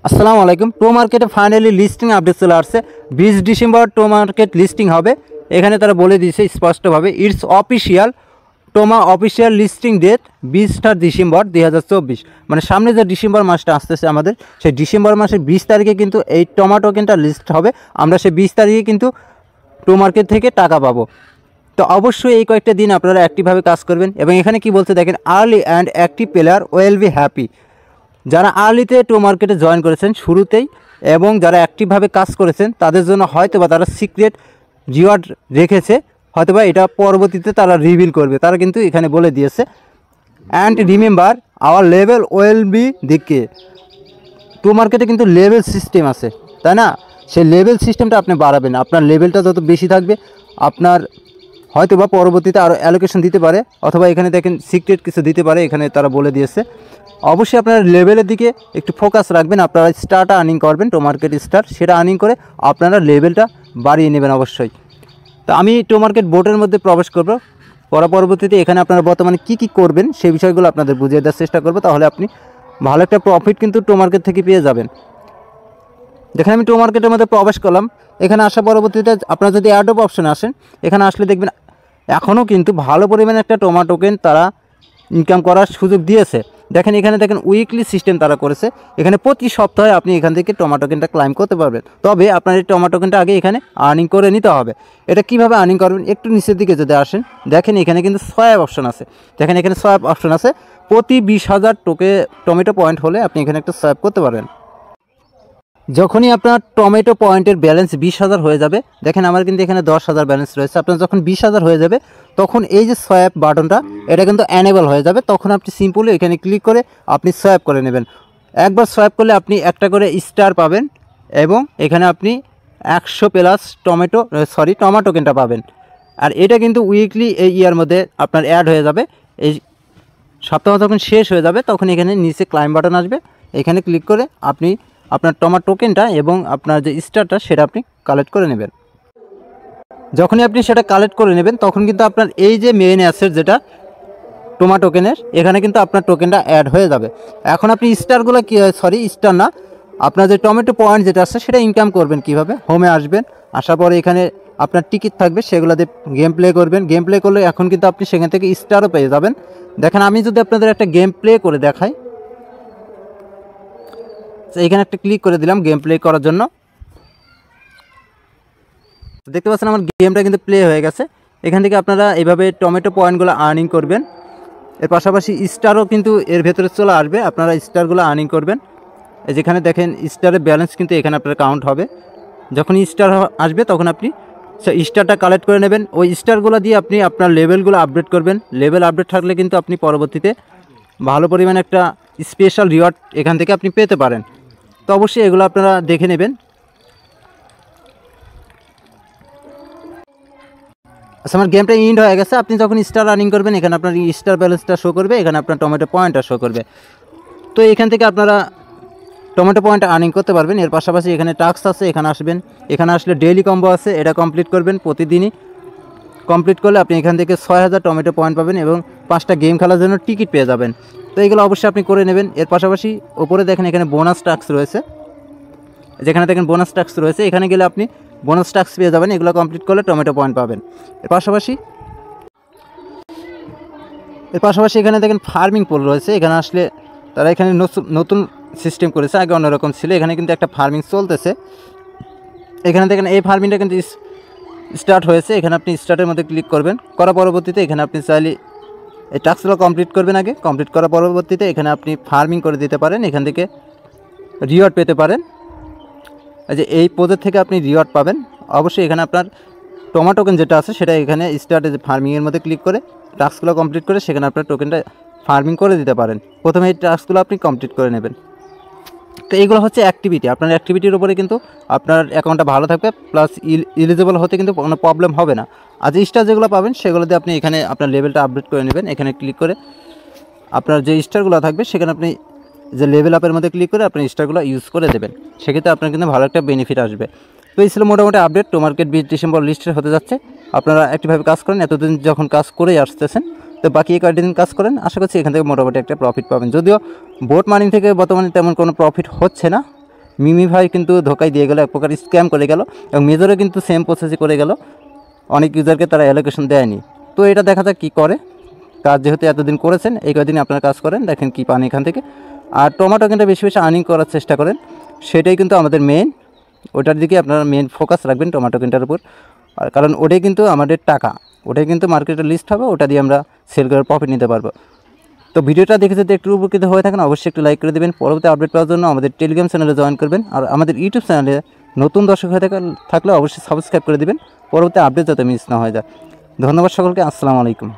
আসসালামু আলাইকুম। টো মার্কেটে ফাইনালি লিস্টিং আপডেট চলে আসছে। 20 ডিসেম্বর টো মার্কেট লিস্টিং হবে। এখানে তারা বলে দিয়েছে স্পষ্টভাবে, ইটস অফিসিয়াল টোমা অফিসিয়াল লিস্টিং ডেট 20 ডিসেম্বর 2024। মানে সামনে যে ডিসেম্বর মাসটা আসতেছে আমাদের, সেই ডিসেম্বর মাসের 20 তারিখে কিন্তু এই টোমা টোকেনটা লিস্ট হবে। আমরা সেই 20 তারিখে কিন্তু টো মার্কেট থেকে টাকা পাবো। তো অবশ্যই এই কয়েকটা দিন আপনারা অ্যাক্টিভভাবে কাজ করবেন। এবং এখানে কি বলতে দেখেন, early and active player will be happy. যারা আর্লিতে টো মার্কেটে জয়েন করেছেন শুরুতেই এবং যারা অ্যাক্টিভভাবে কাজ করেছেন তাদের জন্য হয়তোবা তারা সিক্রেট রিওয়ার্ড রেখেছে, হয়তোবা এটা পরবর্তীতে তারা রিভিল করবে, তারা কিন্তু এখানে বলে দিয়েছে। And remember our level will be দিকে। টো মার্কেটে কিন্তু লেভেল সিস্টেম আছে, তাই না? সেই লেভেল সিস্টেমটা আপনি বাড়াবেন। আপনার লেভেলটা যত বেশি থাকবে, আপনার হয়তোবা পরবর্তীতে আরও অ্যালোকেশন দিতে পারে, অথবা এখানে দেখেন সিক্রেট কিছু দিতে পারে, এখানে তারা বলে দিয়েছে। অবশ্যই আপনার লেভেলের দিকে একটু ফোকাস রাখবেন। আপনারা স্টারটা আর্নিং করবেন, টো মার্কেট স্টার, সেটা আর্নিং করে আপনারা লেভেলটা বাড়িয়ে নেবেন অবশ্যই। তো আমি টো মার্কেট বোর্ডের মধ্যে প্রবেশ করব, পরবর্তীতে এখানে আপনারা বর্তমানে কী করবেন সেই বিষয়গুলো আপনাদের বুঝিয়ে দেওয়ার চেষ্টা করব। তাহলে আপনি ভালো একটা প্রফিট কিন্তু টো মার্কেট থেকে পেয়ে যাবেন। যেখানে আমি টো মার্কেটের মধ্যে প্রবেশ করলাম, এখানে আসা পরবর্তীতে আপনারা যদি অ্যাডপ অপশনে আসেন, এখানে আসলে দেখবেন এখনও কিন্তু ভালো পরিমাণে একটা টোমা টোকেন তারা ইনকাম করার সুযোগ দিয়েছে। দেখেন এখানে দেখেন উইকলি সিস্টেম তারা করেছে। এখানে প্রতি সপ্তাহে আপনি এখান থেকে টোমা টোকেনটা ক্লাইম করতে পারবেন। তবে আপনার এই টোমা টোকেনটা আগে এখানে আর্নিং করে নিতে হবে। এটা কিভাবে আর্নিং করবেন, একটু নিচের দিকে যদি আসেন, দেখেন এখানে কিন্তু সোয়াপ অপশন আছে। দেখেন এখানে সোয়াপ অপশন আছে। প্রতি 20,000 টমেটো পয়েন্ট হলে আপনি এখানে একটা সোয়াপ করতে পারবেন। যখনই আপনার টমেটো পয়েন্টের ব্যালেন্স 20,000 হয়ে যাবে, দেখেন আমার কিন্তু এখানে 10,000 ব্যালেন্স রয়েছে। আপনার যখন 20,000 হয়ে যাবে, তখন এই যে সোয়াপ বাটনটা, এটা কিন্তু অ্যানেবল হয়ে যাবে। তখন আপনি সিম্পলি এখানে ক্লিক করে আপনি সোয়াপ করে নেবেন। একবার সোয়াপ করলে আপনি একটা করে স্টার পাবেন এবং এখানে আপনি 100 প্লাস টমা টোকেনটা পাবেন। আর এটা কিন্তু উইকলি এই ইয়ার মধ্যে আপনার অ্যাড হয়ে যাবে। এই সপ্তাহ যখন শেষ হয়ে যাবে, তখন এখানে নিচে ক্লাইম বাটন আসবে, এখানে ক্লিক করে আপনি আপনার টোমা টোকেনটা এবং আপনার যে স্টারটা সেটা আপনি কালেক্ট করে নেবেন। যখনই আপনি সেটা কালেক্ট করে নেবেন, তখন কিন্তু আপনার এই যে মেইন অ্যাসেট যেটা টোমা টোকেনের, এখানে কিন্তু আপনার টোকেনটা অ্যাড হয়ে যাবে। এখন আপনি স্টারগুলো স্টার না, আপনার যে টমেটো পয়েন্ট যেটা আছে সেটা ইনকাম করবেন কীভাবে। হোমে আসবেন, আসার পরে এখানে আপনার টিকিট থাকবে, সেগুলোতে গেম প্লে করবেন। গেম প্লে করলে এখন কিন্তু আপনি সেখান থেকে স্টারও পেয়ে যাবেন। দেখেন আমি যদি আপনাদের একটা গেম প্লে করে দেখাই, এখানে একটা ক্লিক করে দিলাম গেম প্লে করার জন্য। দেখতে পাচ্ছেন আমার গেমটা কিন্তু প্লে হয়ে গেছে। এখান থেকে আপনারা এইভাবে টমেটো পয়েন্টগুলো আর্নিং করবেন। এর পাশাপাশি স্টারও কিন্তু এর ভেতরে চলে আসবে, আপনারা স্টারগুলো আর্নিং করবেন। যেখানে দেখেন স্টারের ব্যালেন্স কিন্তু এখানে আপনার কাউন্ট হবে। যখন স্টার আসবে তখন আপনি স্টারটা কালেক্ট করে নেবেন। ওই স্টারগুলো দিয়ে আপনি আপনার লেভেলগুলো আপডেট করবেন। লেভেল আপডেট থাকলে কিন্তু আপনি পরবর্তীতে ভালো পরিমাণে একটা স্পেশাল রিওয়ার্ড এখান থেকে আপনি পেতে পারেন। তো অবশ্যই এগুলো আপনারা দেখে নেবেন। আচ্ছা, আমার গেমটা ইন্ড হয়ে গেছে। আপনি যখন স্টার আর্নিং করবেন, এখানে আপনার স্টার ব্যালেন্সটা শো করবে, এখানে আপনার টমেটো পয়েন্টটা শো করবে। তো এখান থেকে আপনারা টমেটো পয়েন্ট আর্নিং করতে পারবেন। এর পাশাপাশি এখানে টাস্ক আছে, এখানে আসবেন। এখানে আসলে ডেইলি কম্বো আছে, এটা কমপ্লিট করবেন। প্রতিদিনই কমপ্লিট করলে আপনি এখান থেকে 6,000 টমেটো পয়েন্ট পাবেন এবং 5টা গেম খেলার জন্য টিকিট পেয়ে যাবেন। তো এইগুলো অবশ্যই আপনি করে নেবেন। এর পাশাপাশি ওপরে দেখেন এখানে বোনাস টাস্ক রয়েছে, যেখানে দেখেন বোনাস টাস্ক রয়েছে, এখানে গেলে আপনি বোনাস টাস্ক পেয়ে যাবেন। এগুলো কমপ্লিট করলে টমেটো পয়েন্ট পাবেন। এর পাশাপাশি এখানে দেখেন ফার্মিং পোল রয়েছে। এখানে আসলে তারা এখানে নতুন সিস্টেম করেছে, আগে অন্যরকম ছিল। এখানে কিন্তু একটা ফার্মিং চলতেছে। এখানে দেখেন এই ফার্মিংটা কিন্তু স্টার্ট হয়েছে। এখানে আপনি স্টার্টের মধ্যে ক্লিক করবেন। করার পরবর্তীতে এখানে আপনি চাইলে এই টাস্কগুলো কমপ্লিট করবেন। আগে কমপ্লিট করার পরবর্তীতে এখানে আপনি ফার্মিং করে দিতে পারেন, এখান থেকে রিওয়ার্ড পেতে পারেন। যে এই প্রজেক্ট থেকে আপনি রিওয়ার্ড পাবেন। অবশ্যই এখানে আপনার টোমা টোকেন যেটা আছে সেটা এখানে স্টার্টে যে ফার্মিংয়ের মধ্যে ক্লিক করে টাস্কগুলো কমপ্লিট করে সেখানে আপনার টোকেনটা ফার্মিং করে দিতে পারেন। প্রথমে এই টাস্কগুলো আপনি কমপ্লিট করে নেবেন। তো এইগুলো হচ্ছে অ্যাক্টিভিটি। আপনার অ্যাক্টিভিটির উপরে কিন্তু আপনার অ্যাকাউন্টটা ভালো থাকবে, প্লাস এলিজিবল হতে কিন্তু কোনো প্রবলেম হবে না। আর যে স্টার যেগুলো পাবেন সেগুলো দিয়ে আপনি এখানে আপনার লেভেলটা আপডেট করে নেবেন। এখানে ক্লিক করে আপনার যে স্টারগুলো থাকবে সেখানে আপনি যে লেভেল আপের মধ্যে ক্লিক করে আপনি স্টারগুলো ইউজ করে দেবেন। সেক্ষেত্রে আপনার কিন্তু ভালো একটা বেনিফিট আসবে। তো এই ছিল মোটামুটি আপডেট। টো মার্কেট 20 ডিসেম্বর লিস্টে হতে যাচ্ছে। আপনারা একটিভাবে কাজ করেন, এতদিন যখন কাজ করেই আসতেছেন, তো বাকি কয়েকদিন কাজ করেন। আশা করছি এখান থেকে মোটামুটি একটা প্রফিট পাবেন। যদিও বোট মাইনিং থেকে বর্তমানে তেমন কোনো প্রফিট হচ্ছে না, মিমি ভাই কিন্তু ধোকায় দিয়ে গেল, এক প্রকার স্ক্যাম করে গেল, এবং মেজরও কিন্তু সেম প্রসেসই করে গেল, অনেক ইউজারকে তারা অ্যালোকেশন দেয়নি। তো এটা দেখা যাক কী করে। কাজ যেহেতু এতদিন করেছেন, এই কদিনে আপনারা কাজ করেন, দেখেন কী পান এখান থেকে। আর টমেটো কিন্তু বেশি বেশি আর্নিং করার চেষ্টা করেন, সেটাই কিন্তু আমাদের মেন, ওটার দিকে আপনারা মেন ফোকাস রাখবেন টমেটো কিনটার উপর। আর কারণ ওটাই কিন্তু আমাদের টাকা, ওটাই কিন্তু মার্কেটে লিস্ট হবে, ওটা দিয়ে আমরা সেল করে প্রফিট নিতে পারবো। তো ভিডিওটা দেখে যদি একটু উপকৃত হয়ে থাকেন অবশ্যই একটু লাইক করে দেবেন। পরবর্তী আপডেট পাওয়ার জন্য আমাদের টেলিগ্রাম চ্যানেলে জয়েন করবেন, আর আমাদের ইউটিউব চ্যানেলে নতুন দর্শক হয়ে থাকলে অবশ্যই সাবস্ক্রাইব করে দেবেন, পরবর্তী আপডেট যাতে মিস না হয়ে যায়। ধন্যবাদ সকলকে, আসসালামু আলাইকুম।